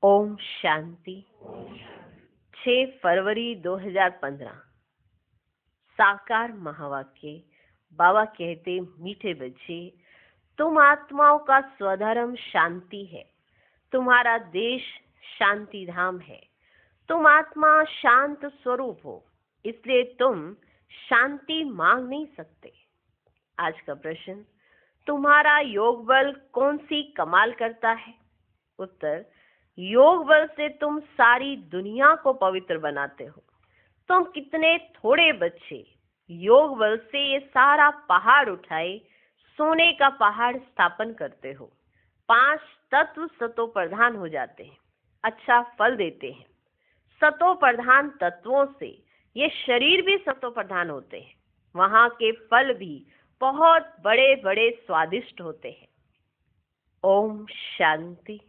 ओम शांति। 6 फरवरी 2015। साकार महावाक्य। बाबा कहते, मीठे बच्चे, तुम आत्माओं का स्वधर्म शांति है। तुम्हारा देश शांति धाम है। तुम आत्मा शांत स्वरूप हो, इसलिए तुम शांति मांग नहीं सकते। आज का प्रश्न, तुम्हारा योग बल कौन सी कमाल करता है? उत्तर, योग बल से तुम सारी दुनिया को पवित्र बनाते हो। तुम कितने थोड़े बच्चे योग बल से ये सारा पहाड़ उठाए सोने का पहाड़ स्थापन करते हो। 5 तत्व सतो प्रधान हो जाते हैं, अच्छा फल देते हैं। सतो प्रधान तत्वों से ये शरीर भी सतो प्रधान होते हैं। वहां के फल भी बहुत बड़े बड़े स्वादिष्ट होते हैं। ओम शांति।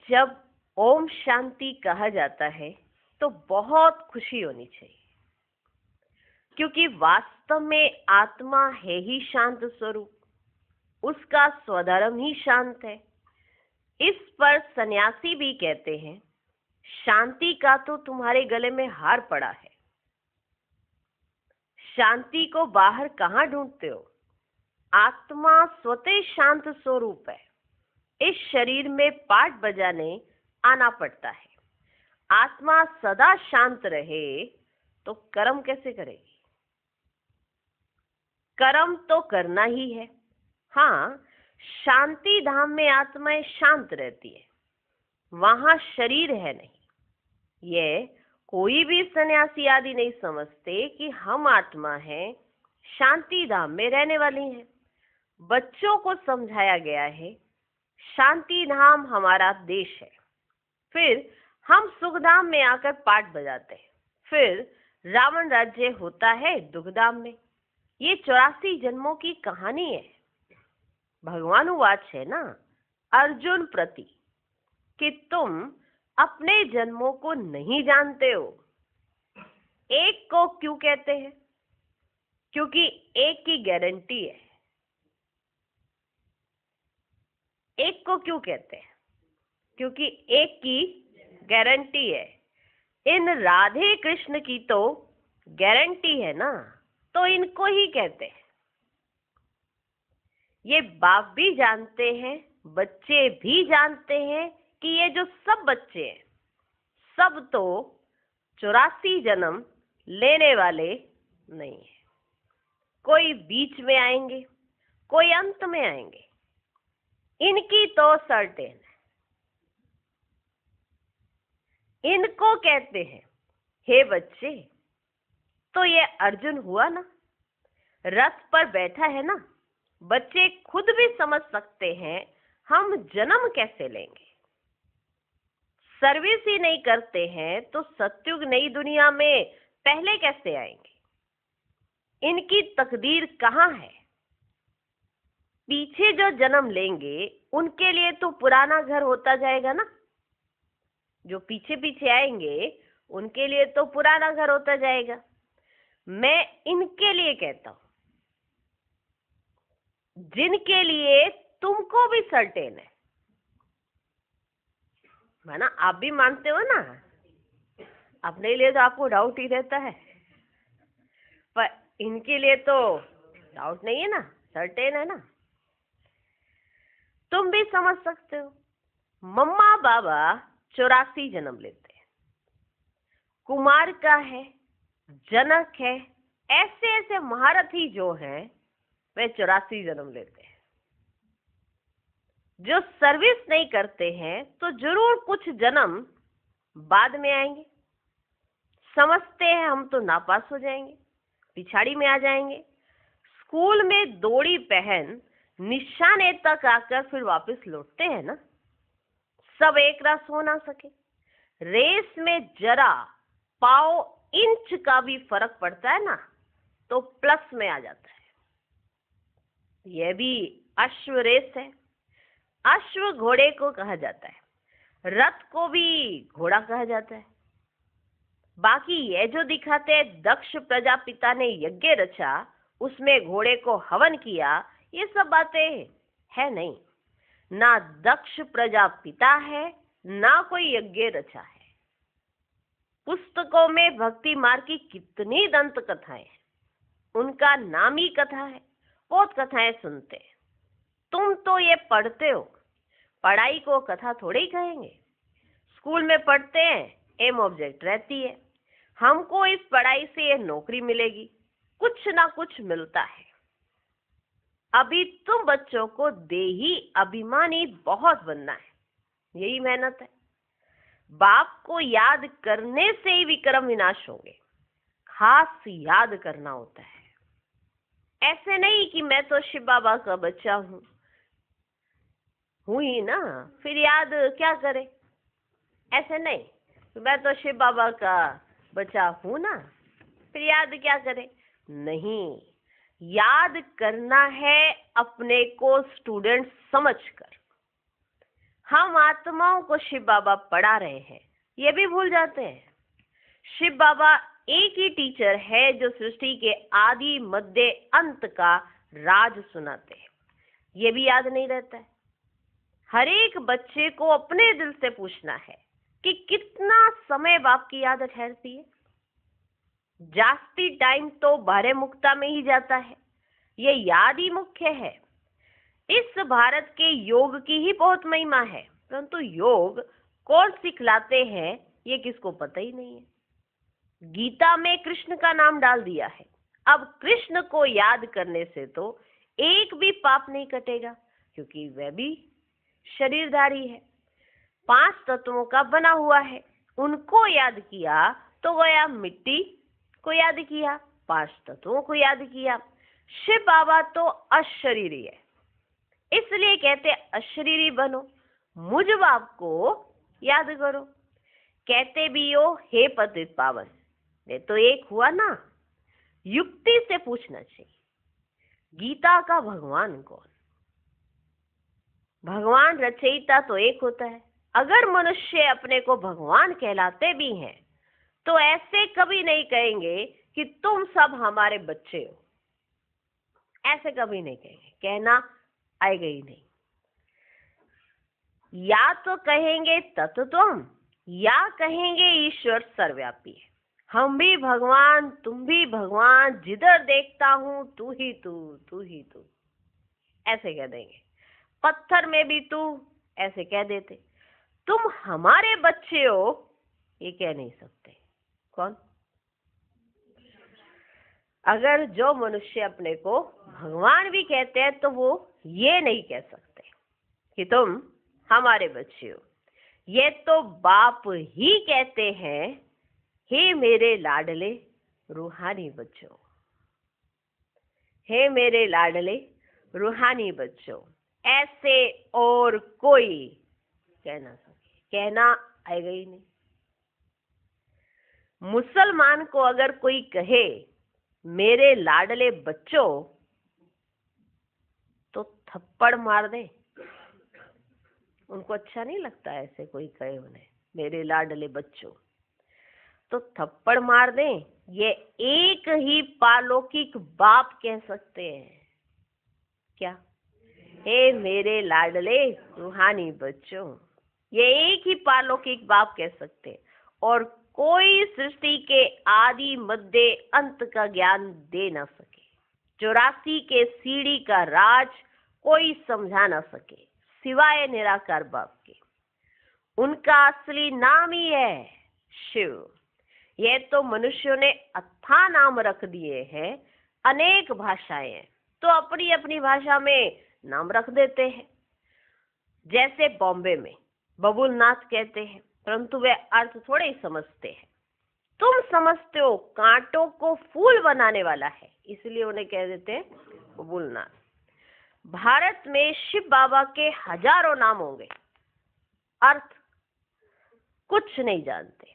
जब ओम शांति कहा जाता है तो बहुत खुशी होनी चाहिए, क्योंकि वास्तव में आत्मा है ही शांत स्वरूप, उसका स्वधर्म ही शांत है। इस पर सन्यासी भी कहते हैं, शांति का तो तुम्हारे गले में हार पड़ा है। शांति को बाहर कहाँ ढूंढते हो? आत्मा स्वतः शांत स्वरूप है। इस शरीर में पाठ बजाने आना पड़ता है। आत्मा सदा शांत रहे तो कर्म कैसे करेगी? कर्म तो करना ही है। हाँ, शांति धाम में आत्माएं शांत रहती है, वहां शरीर है नहीं। ये कोई भी सन्यासी आदि नहीं समझते कि हम आत्मा हैं, शांति धाम में रहने वाली हैं। बच्चों को समझाया गया है, शांति धाम हमारा देश है। फिर हम सुखधाम में आकर पाठ बजाते हैं। फिर रावण राज्य होता है दुखधाम में। ये 84 जन्मों की कहानी है। भगवान वाच है ना अर्जुन प्रति कि तुम अपने जन्मों को नहीं जानते हो। एक को क्यों कहते हैं? क्योंकि एक की गारंटी है। एक को क्यों कहते हैं? क्योंकि एक की गारंटी है। इन राधे कृष्ण की तो गारंटी है ना, तो इनको ही कहते हैं। ये बाप भी जानते हैं, बच्चे भी जानते हैं कि ये जो सब बच्चे हैं, सब तो 84 जन्म लेने वाले नहीं है। कोई बीच में आएंगे, कोई अंत में आएंगे। इनकी तो सर्टेन है। इनको कहते हैं, हे बच्चे, तो ये अर्जुन हुआ ना, रथ पर बैठा है ना। बच्चे खुद भी समझ सकते हैं हम जन्म कैसे लेंगे। सर्विस ही नहीं करते हैं तो सत्युग नई दुनिया में पहले कैसे आएंगे? इनकी तकदीर कहाँ है? पीछे जो जन्म लेंगे उनके लिए तो पुराना घर होता जाएगा ना। जो पीछे पीछे आएंगे उनके लिए तो पुराना घर होता जाएगा। मैं इनके लिए कहता हूं, जिनके लिए तुमको भी सर्टेन है ना। आप भी मानते हो ना, अपने लिए तो आपको डाउट ही रहता है, पर इनके लिए तो डाउट नहीं है ना, सर्टेन है ना। तुम भी समझ सकते हो। मम्मा बाबा 84 जन्म लेते हैं। कुमार का है, जनक है, ऐसे ऐसे महारथी जो हैं वे 84 जन्म लेते हैं। जो सर्विस नहीं करते हैं तो जरूर कुछ जन्म बाद में आएंगे। समझते हैं हम तो नापास हो जाएंगे, पिछाड़ी में आ जाएंगे। स्कूल में दौड़ी पहन निशाने तक आकर फिर वापस लौटते हैं ना। सब एक रास हो ना सके। रेस में जरा पाव इंच का भी फर्क पड़ता है ना तो प्लस में आ जाता है। यह भी अश्व रेस है। अश्व घोड़े को कहा जाता है, रथ को भी घोड़ा कहा जाता है। बाकी ये जो दिखाते हैं दक्ष प्रजापिता ने यज्ञ रचा, उसमें घोड़े को हवन किया, ये सब बातें है नहीं। ना दक्ष प्रजापिता है ना कोई यज्ञ रचा है। पुस्तकों में भक्ति मार्ग की कितनी दंत कथाएं हैं, उनका नाम ही कथा है, बहुत कथाएं सुनते हैं। तुम तो ये पढ़ते हो, पढ़ाई को कथा थोड़े ही कहेंगे। स्कूल में पढ़ते हैं, एम ऑब्जेक्ट रहती है, हमको इस पढ़ाई से ये नौकरी मिलेगी, कुछ ना कुछ मिलता है। अभी तुम बच्चों को देही अभिमानी बहुत बनना है, यही मेहनत है। बाप को याद करने से ही विक्रम विनाश होंगे, खास याद करना होता है। ऐसे नहीं कि मैं तो शिव बाबा का बच्चा हूँ ही ना, फिर याद क्या करे। ऐसे नहीं, मैं तो शिव बाबा का बच्चा हूँ ना, फिर याद क्या करे। नहीं, याद करना है अपने को स्टूडेंट समझकर। हम आत्माओं को शिव बाबा पढ़ा रहे हैं, ये भी भूल जाते हैं। शिव बाबा एक ही टीचर है जो सृष्टि के आदि मध्य अंत का राज सुनाते हैं, ये भी याद नहीं रहता है। हर एक बच्चे को अपने दिल से पूछना है कि कितना समय बाप की याद ठहरती है। जास्ती टाइम तो बारे मुक्ता में ही जाता है, ये याद ही मुख्य है। इस भारत के योग की ही बहुत महिमा है, परंतु योग कौन सिखलाते हैं ये किसको पता ही नहीं है। गीता में कृष्ण का नाम डाल दिया है, अब कृष्ण को याद करने से तो एक भी पाप नहीं कटेगा, क्योंकि वह भी शरीरधारी है, 5 तत्वों का बना हुआ है। उनको याद किया तो गया, मिट्टी को याद किया, 5 तत्वों को याद किया। शिव बाबा तो अशरीरी है, इसलिए कहते अशरीरी बनो, मुझ बाप को याद करो। कहते भी हो हे पतित पावन, ये तो एक हुआ ना। युक्ति से पूछना चाहिए, गीता का भगवान कौन? भगवान रचयिता तो एक होता है। अगर मनुष्य अपने को भगवान कहलाते भी हैं तो ऐसे कभी नहीं कहेंगे कि तुम सब हमारे बच्चे हो, ऐसे कभी नहीं कहेंगे, कहना आएगा ही नहीं। या तो कहेंगे तत्त्वम, या कहेंगे ईश्वर सर्वव्यापी है, हम भी भगवान तुम भी भगवान, जिधर देखता हूं तू ही तू, तू ही तू, ऐसे कह देंगे। पत्थर में भी तू, ऐसे कह देते। तुम हमारे बच्चे हो ये कह नहीं सकते। कौन? अगर जो मनुष्य अपने को भगवान भी कहते हैं तो वो ये नहीं कह सकते कि तुम हमारे बच्चे हो, ये तो बाप ही कहते हैं हे मेरे लाडले रूहानी बच्चों, हे मेरे लाडले रूहानी बच्चों। ऐसे और कोई कह ना सके, कहना आएगा ही नहीं। मुसलमान को अगर कोई कहे मेरे लाडले बच्चों तो थप्पड़ मार दे, उनको अच्छा नहीं लगता ऐसे कोई कहे उन्हें मेरे लाडले बच्चों, तो थप्पड़ मार दें। ये एक ही पालौकिक बाप कह सकते हैं, क्या? हे मेरे लाडले रूहानी बच्चों, ये एक ही पालौकिक बाप कह सकते हैं, और कोई सृष्टि के आदि मध्य अंत का ज्ञान दे ना सके। 84 के सीढ़ी का राज कोई समझा ना सके सिवाय निराकार बाप के। उनका असली नाम ही है शिव। ये तो मनुष्यों ने अथाह नाम रख दिए हैं, अनेक भाषाएं हैं तो अपनी अपनी भाषा में नाम रख देते हैं। जैसे बॉम्बे में बबुलनाथ कहते हैं, परंतु वे अर्थ थोड़े ही समझते हैं। तुम समझते हो कांटों को फूल बनाने वाला है, इसलिए उन्हें कह देते हैं बबुलनाथ। भारत में शिव बाबा के हजारों नाम होंगे, अर्थ कुछ नहीं जानते।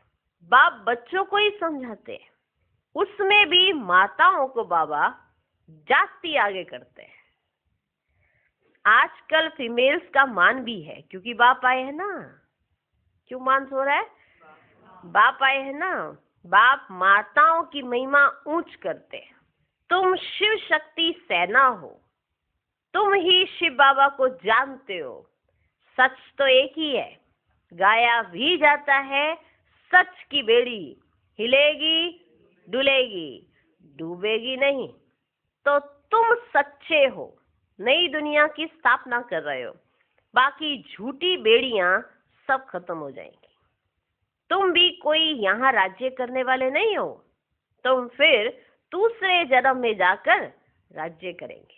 बाप बच्चों को ही समझाते हैं, उसमें भी माताओं को बाबा जास्ती आगे करते हैं। आजकल फीमेल्स का मान भी है, क्योंकि बाप आए हैं ना। क्यों मान हो रहा है? बाप आए हैं ना। बाप माताओं की महिमा ऊंच करते हैं। तुम शिव शक्ति सेना हो, तुम ही शिव बाबा को जानते हो। सच तो एक ही है, गाया भी जाता है, सच की बेड़ी हिलेगी डुलेगी, डूबेगी नहीं। तो तुम सच्चे हो, नई दुनिया की स्थापना कर रहे हो, बाकी झूठी बेड़ियां सब खत्म हो जाएंगी। तुम भी कोई यहाँ राज्य करने वाले नहीं हो, तुम फिर दूसरे जन्म में जाकर राज्य करेंगे।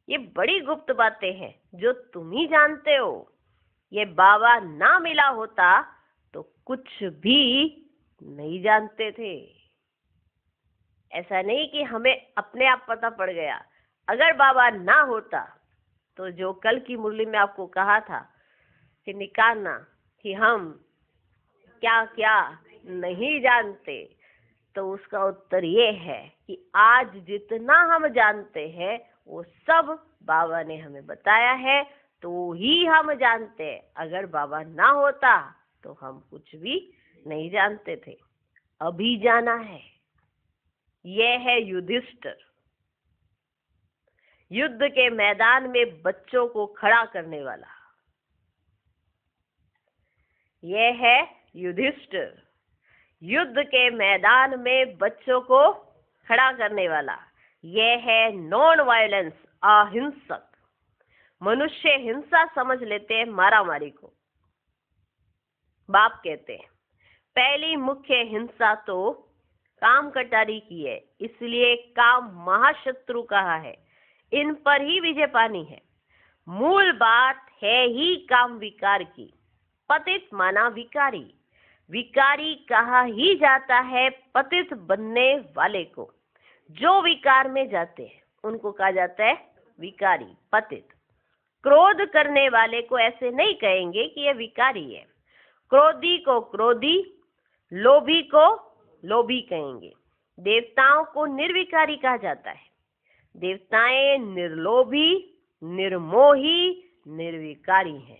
ये बड़ी गुप्त बातें हैं जो तुम ही जानते हो। ये बाबा ना मिला होता तो कुछ भी नहीं जानते थे। ऐसा नहीं कि हमें अपने आप पता पड़ गया। अगर बाबा ना होता तो जो कल की मुरली में आपको कहा था कि निकालना कि हम क्या क्या नहीं जानते, तो उसका उत्तर ये है कि आज जितना हम जानते हैं वो सब बाबा ने हमें बताया है, तो ही हम जानते हैं। अगर बाबा ना होता तो हम कुछ भी नहीं जानते थे। अभी जाना है। यह है युधिष्ठिर, युद्ध के मैदान में बच्चों को खड़ा करने वाला। यह है युधिष्ठिर, युद्ध के मैदान में बच्चों को खड़ा करने वाला। यह है नॉन वायलेंस, अहिंसक। मनुष्य हिंसा समझ लेते हैं मारामारी को। बाप कहते हैं पहली मुख्य हिंसा तो काम कटारी की है, इसलिए काम महाशत्रु कहा है। इन पर ही विजय पानी है। मूल बात है ही काम विकार की। पतित माना विकारी, विकारी कहा ही जाता है पतित बनने वाले को। जो विकार में जाते हैं उनको कहा जाता है विकारी, पतित। क्रोध करने वाले को ऐसे नहीं कहेंगे कि यह विकारी है। क्रोधी को क्रोधी, लोभी को लोभी कहेंगे। देवताओं को निर्विकारी कहा जाता है। देवताएं निर्लोभी, निर्मोही, निर्विकारी हैं।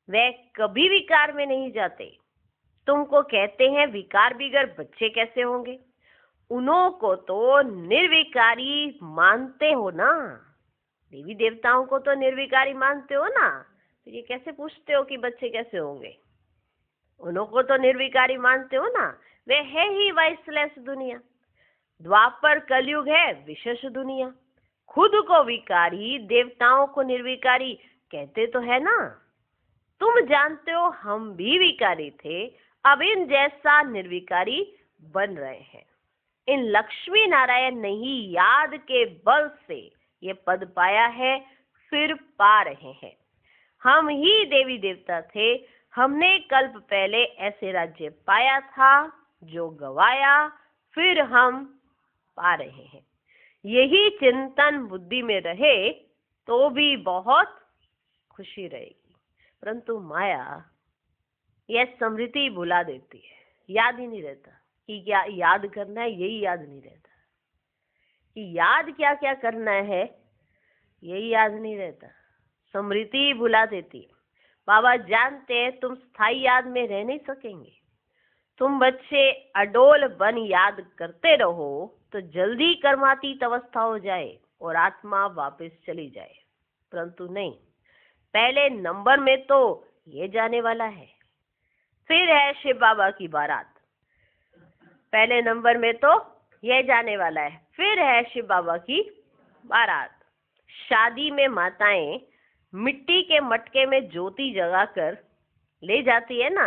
वे कभी विकार में नहीं जाते। तुमको कहते हैं विकार बिगर बच्चे कैसे होंगे? उन्हों को तो निर्विकारी मानते हो ना। देवी देवताओं को तो निर्विकारी मानते हो ना, तो ये कैसे पूछते हो कि बच्चे कैसे होंगे? उन्हों को तो निर्विकारी मानते हो ना। वे है ही वाइसलेस दुनिया। द्वापर कलयुग है विशेष दुनिया। खुद को विकारी, देवताओं को निर्विकारी कहते तो है ना। तुम जानते हो हम भी विकारी थे, अब इन जैसा निर्विकारी बन रहे हैं। इन लक्ष्मी नारायण ने ही याद के बल से ये पद पाया है, फिर पा रहे हैं। हम ही देवी देवता थे। हमने कल्प पहले ऐसे राज्य पाया था जो गवाया, फिर हम पा रहे हैं। यही चिंतन बुद्धि में रहे तो भी बहुत खुशी रहेगी। परंतु माया यह स्मृति भुला देती है। याद ही नहीं रहता कि क्या याद करना है, यही याद नहीं रहता कि याद क्या क्या करना है, यही याद नहीं रहता। स्मृति भुला देती है। बाबा जानते हैं तुम स्थायी याद में रह नहीं सकेंगे। तुम बच्चे अडोल बन याद करते रहो तो जल्दी कर्मातीत अवस्था हो जाए और आत्मा वापस चली जाए। परंतु नहीं, पहले नंबर में तो ये जाने वाला है। फिर है शिव बाबा की बारात। पहले नंबर में तो यह जाने वाला है। फिर है शिव बाबा की बारात। शादी में माताएं मिट्टी के मटके में ज्योति जगाकर ले जाती है ना,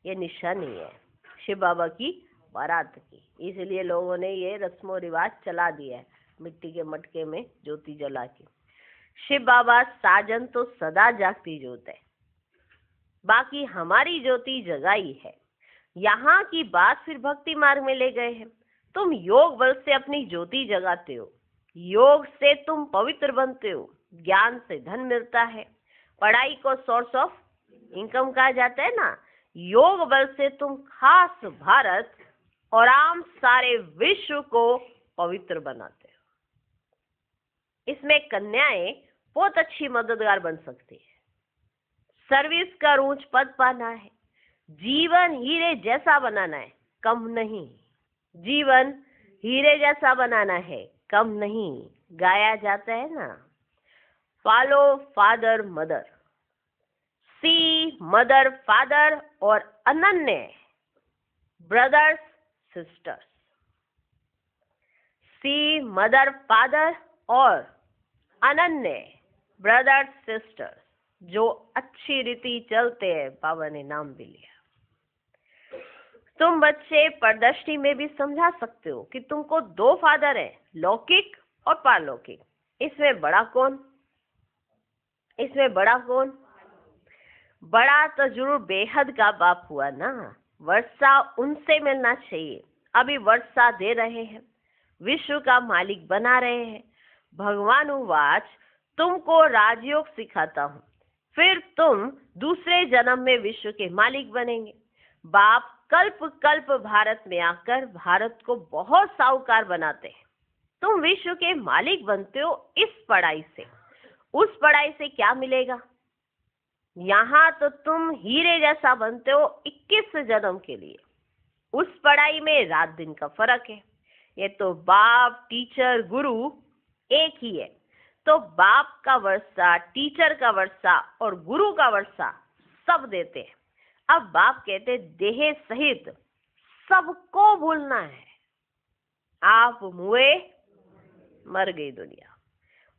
ये निशानी है शिव बाबा की बारात की। इसलिए लोगों ने ये रस्मों रिवाज चला दिया है, मिट्टी के मटके में ज्योति जला के। शिव बाबा साजन तो सदा जागती ज्योत है, बाकी हमारी ज्योति जगाई है। यहाँ की बात फिर भक्ति मार्ग में ले गए हैं। तुम योग बल से अपनी ज्योति जगाते हो, योग से तुम पवित्र बनते हो, ज्ञान से धन मिलता है। पढ़ाई को सोर्स ऑफ इनकम कहा जाता है ना। योग बल से तुम खास भारत और आम सारे विश्व को पवित्र बनाते हो। इसमें कन्याएं बहुत अच्छी मददगार बन सकती है। सर्विस का ऊंच पद पाना है, जीवन हीरे जैसा बनाना है, कम नहीं। जीवन हीरे जैसा बनाना है, कम नहीं। गाया जाता है ना, फॉलो फादर मदर, सी मदर फादर और अनन्य ब्रदर्स सिस्टर्स। सी मदर फादर और अनन्य ब्रदर्स सिस्टर्स जो अच्छी रीति चलते हैं, बाबा ने नाम भी लिया। तुम बच्चे परदृष्टि में भी समझा सकते हो कि तुमको दो फादर है, लौकिक और पारलौकिक। इसमें बड़ा कौन? इसमें बड़ा कौन? बड़ा तो जरूर बेहद का बाप हुआ ना। वर्षा उनसे मिलना चाहिए। अभी वर्षा दे रहे हैं, विश्व का मालिक बना रहे हैं। भगवान उवाच, तुमको राजयोग सिखाता हूँ, फिर तुम दूसरे जन्म में विश्व के मालिक बनेंगे। बाप कल्प कल्प भारत में आकर भारत को बहुत साहूकार बनाते हैं। तुम विश्व के मालिक बनते हो इस पढ़ाई से। उस पढ़ाई से क्या मिलेगा? यहाँ तो तुम हीरे जैसा बनते हो 21 जन्म के लिए। उस पढ़ाई में रात दिन का फर्क है। ये तो बाप, टीचर, गुरु एक ही है। तो बाप का वर्षा, टीचर का वर्षा और गुरु का वर्षा सब देते हैं। अब बाप कहते देह सहित सबको भूलना है। आप मुए, मर गई दुनिया।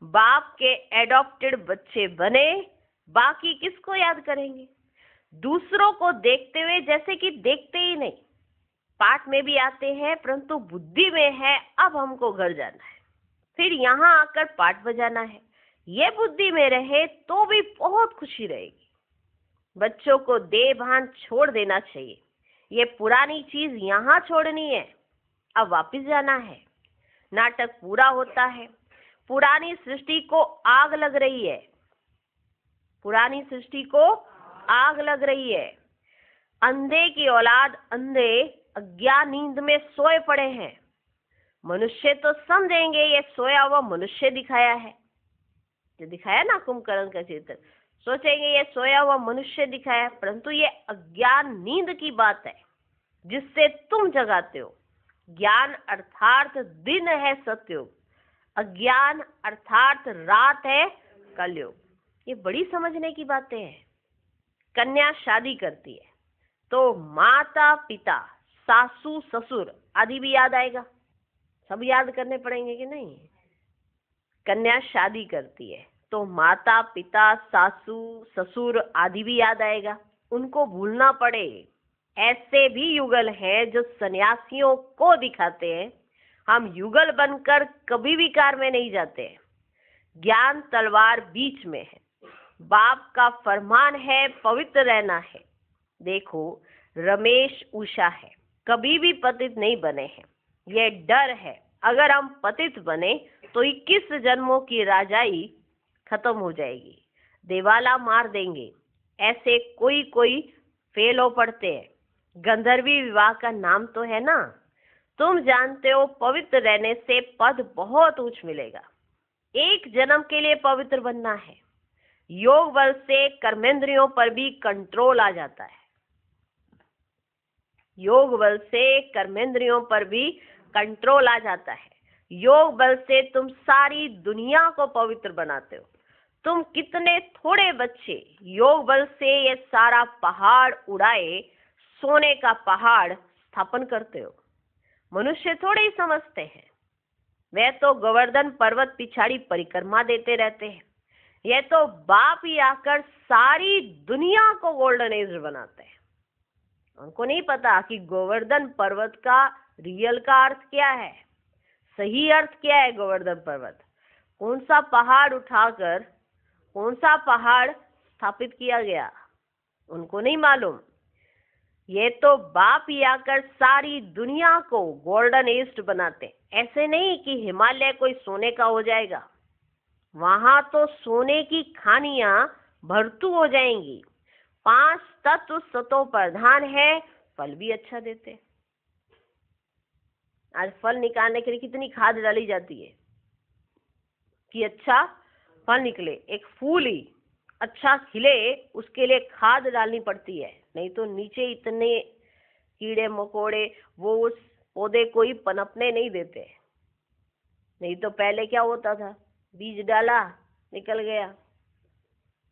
बाप के एडॉप्टेड बच्चे बने, बाकी किसको याद करेंगे? दूसरों को देखते हुए जैसे कि देखते ही नहीं। पाठ में भी आते हैं परंतु बुद्धि में है अब हमको घर जाना है, फिर यहाँ आकर पाठ बजाना है। ये बुद्धि में रहे तो भी बहुत खुशी रहेगी। बच्चों को देह भान छोड़ देना चाहिए। ये पुरानी चीज यहाँ छोड़नी है, अब वापस जाना है। नाटक पूरा होता है। पुरानी सृष्टि को आग लग रही है। पुरानी सृष्टि को आग लग रही है। अंधे की औलाद, अंधे अज्ञान नींद में सोए पड़े हैं। मनुष्य तो समझेंगे ये सोया हुआ मनुष्य दिखाया है, जो दिखाया ना कुंभकर्ण का चित्र, सोचेंगे ये सोया हुआ मनुष्य दिखाया, परंतु ये अज्ञान नींद की बात है जिससे तुम जगाते हो। ज्ञान अर्थात दिन है सतयुग, अज्ञान अर्थात रात है कलयुग। ये बड़ी समझने की बातें हैं। कन्या शादी करती है तो माता पिता, सासू ससुर आदि भी याद आएगा। सब याद करने पड़ेंगे कि नहीं? कन्या शादी करती है तो माता पिता, सासू ससुर आदि भी याद आएगा। उनको भूलना पड़े। ऐसे भी युगल हैं जो सन्यासियों को दिखाते हैं। हम युगल बनकर कभी भी कार में नहीं जाते हैं। ज्ञान तलवार बीच में है। बाप का फरमान है पवित्र रहना है। देखो रमेश उषा है, कभी भी पतित नहीं बने हैं। ये डर है अगर हम पतित बने तो 21 जन्मों की राजाई खत्म हो जाएगी, देवाला मार देंगे। ऐसे कोई कोई फेल हो पड़ते हैं। गंधर्वी विवाह का नाम तो है ना। तुम जानते हो पवित्र रहने से पद बहुत ऊंच मिलेगा। एक जन्म के लिए पवित्र बनना है। योग बल से कर्मेंद्रियों पर भी कंट्रोल आ जाता है। योग बल से कर्मेंद्रियों पर भी कंट्रोल आ जाता है। योग बल से तुम सारी दुनिया को पवित्र बनाते हो। तुम कितने थोड़े बच्चे योग बल से ये सारा पहाड़ उड़ाए सोने का पहाड़ स्थापन करते हो। मनुष्य थोड़े ही समझते हैं। वे तो गोवर्धन पर्वत पिछाड़ी परिक्रमा देते रहते हैं। यह तो बाप ही आकर सारी दुनिया को गोल्डन एज बनाते हैं। उनको नहीं पता कि गोवर्धन पर्वत का रियल का अर्थ क्या है, सही अर्थ क्या है। गोवर्धन पर्वत कौन सा पहाड़ उठाकर कौन सा पहाड़ स्थापित किया गया, उनको नहीं मालूम। ये तो बाप ही आकर सारी दुनिया को गोल्डन ईस्ट बनाते। ऐसे नहीं कि हिमालय कोई सोने का हो जाएगा, वहां तो सोने की खानियां भरतू हो जाएंगी। 5 तत्व सतो प्रधान है, फल भी अच्छा देते। आज फल निकालने के लिए कितनी खाद डाली जाती है कि अच्छा फल निकले। एक फूल ही अच्छा खिले उसके लिए खाद डालनी पड़ती है, नहीं तो नीचे इतने कीड़े मकोड़े वो उस पौधे को ही पनपने नहीं देते। नहीं तो पहले क्या होता था, बीज डाला निकल गया।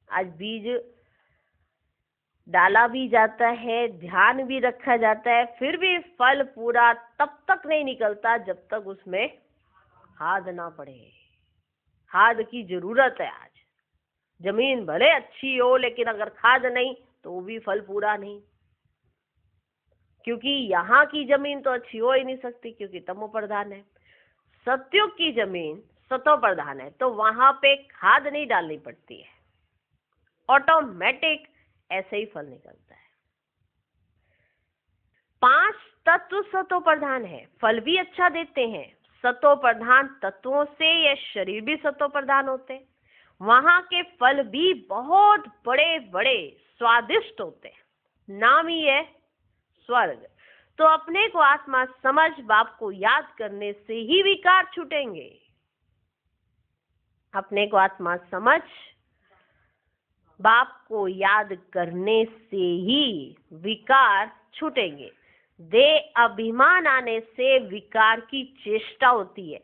आज बीज डाला भी जाता है, ध्यान भी रखा जाता है, फिर भी फल पूरा तब तक नहीं निकलता जब तक उसमें खाद ना पड़े। खाद की जरूरत है आज। जमीन भले अच्छी हो लेकिन अगर खाद नहीं तो वो भी फल पूरा नहीं, क्योंकि यहाँ की जमीन तो अच्छी हो ही नहीं सकती क्योंकि तमो प्रधान है। सत्युग की जमीन सतो प्रधान है, तो वहां पे खाद नहीं डालनी पड़ती है, ऑटोमेटिक ऐसे ही फल निकलता है। 5 तत्व सतो प्रधान है, फल भी अच्छा देते हैं। सतो प्रधान तत्वों से ये शरीर भी सतो प्रधान होते हैं। वहां के फल भी बहुत बड़े बड़े स्वादिष्ट होते हैं। नाम ही है स्वर्ग। तो अपने को आत्मा समझ बाप को याद करने से ही विकार छूटेंगे। अपने को आत्मा समझ बाप को याद करने से ही विकार छूटेंगे। देह अभिमान आने से विकार की चेष्टा होती है।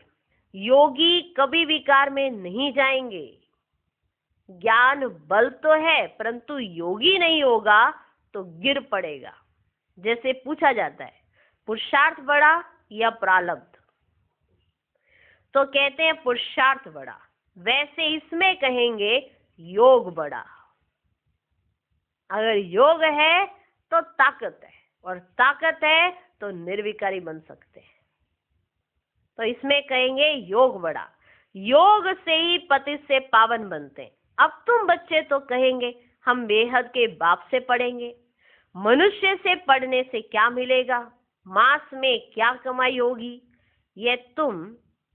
योगी कभी विकार में नहीं जाएंगे। ज्ञान बल तो है परंतु योगी नहीं होगा तो गिर पड़ेगा। जैसे पूछा जाता है पुरुषार्थ बड़ा या प्रारब्ध, तो कहते हैं पुरुषार्थ बड़ा। वैसे इसमें कहेंगे योग बड़ा। अगर योग है तो ताकत है, और ताकत है तो निर्विकारी बन सकते हैं। तो इसमें कहेंगे योग बड़ा। योग से ही पति से पावन बनते हैं। अब तुम बच्चे तो कहेंगे हम बेहद के बाप से पढ़ेंगे। मनुष्य से पढ़ने से क्या मिलेगा, मास में क्या कमाई होगी। ये तुम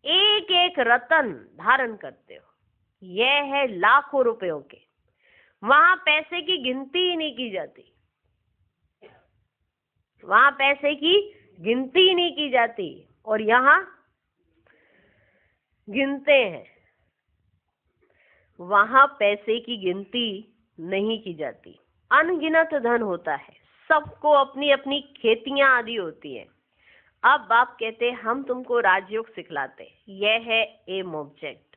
एक एक रतन धारण करते हो, यह है लाखों रुपयों के। वहां पैसे की गिनती ही नहीं की जाती, वहां पैसे की गिनती ही नहीं की जाती, और यहाँ गिनते हैं। वहां पैसे की गिनती नहीं की जाती। अनगिनत धन होता है, सबको अपनी अपनी खेतियां आदि होती है। अब बाप कहते हैं हम तुमको राजयोग सिखलाते, यह है एम ऑब्जेक्ट।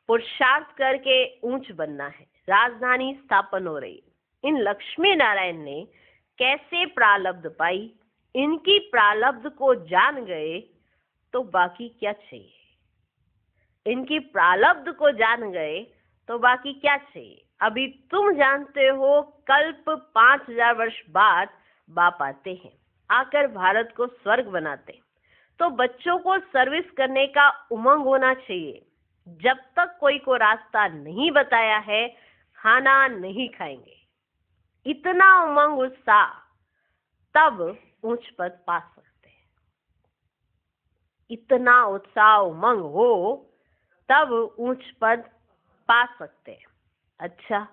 पुरुषार्थ करके ऊंच बनना है, राजधानी स्थापन हो रही। इन लक्ष्मी नारायण ने कैसे प्रारब्ध पाई, इनकी प्रारब्ध को जान गए तो बाकी क्या चाहिए। इनकी प्रारब्ध को जान गए तो बाकी क्या चाहिए। अभी तुम जानते हो कल्प 5000 वर्ष बाद बाप आते हैं, आकर भारत को स्वर्ग बनाते। तो बच्चों को सर्विस करने का उमंग होना चाहिए। जब तक कोई को रास्ता नहीं बताया है खाना नहीं खाएंगे। इतना उमंग उत्साह, तब ऊंच पद पा सकते हैं। इतना उत्साह उमंग हो तब ऊंच पद पा सकते हैं। अच्छा,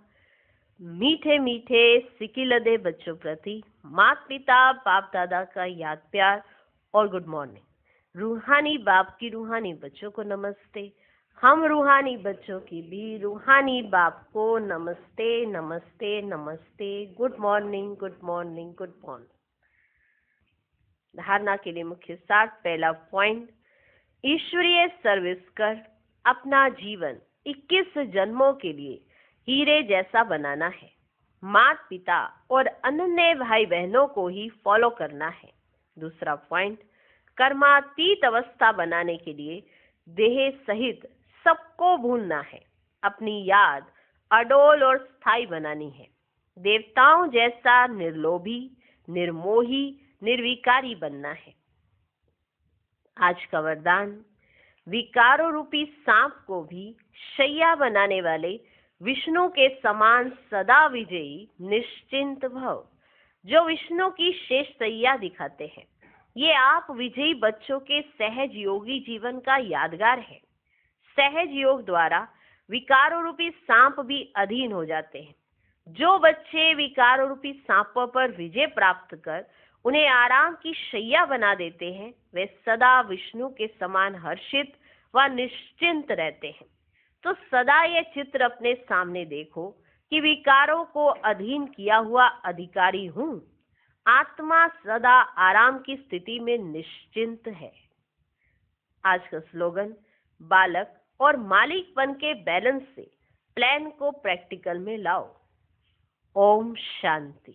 मीठे मीठे सिकिलदे बच्चों प्रति माता पिता बाप दादा का याद प्यार और गुड मॉर्निंग। रूहानी बाप की रूहानी बच्चों को नमस्ते। हम रूहानी बच्चों की भी रूहानी बाप को नमस्ते नमस्ते नमस्ते। Good morning good morning good morning. धारणा के लिए मुख्य सार। पहला पॉइंट, ईश्वरीय सर्विस कर अपना जीवन 21 जन्मों के लिए हीरे जैसा बनाना है। माता पिता और अन्य भाई बहनों को ही फॉलो करना है। दूसरा पॉइंट, कर्मातीत अवस्था बनाने के लिए देह सहित सबको भूलना है। अपनी याद अडोल और स्थायी बनानी है। देवताओं जैसा निर्लोभी, निर्मोही, निर्विकारी बनना है। आज का वरदान, विकारों रूपी सांप को भी शैया बनाने वाले विष्णु के समान सदा विजयी निश्चिंत भव, जो विष्णु की शेष सैया दिखाते हैं। ये आप विजयी बच्चों के सहज योगी जीवन का यादगार है। सहज योग द्वारा विकारों रूपी सांप भी अधीन हो जाते हैं। जो बच्चे विकारों रूपी सांपों पर विजय प्राप्त कर उन्हें आराम की शैया बना देते हैं, वे सदा विष्णु के समान हर्षित व निश्चिंत रहते हैं। तो सदा ये चित्र अपने सामने देखो कि विकारों को अधीन किया हुआ अधिकारी हूँ। आत्मा सदा आराम की स्थिति में निश्चिंत है। आज का स्लोगन, बालक और मालिकपन के बैलेंस से प्लान को प्रैक्टिकल में लाओ। ओम शांति।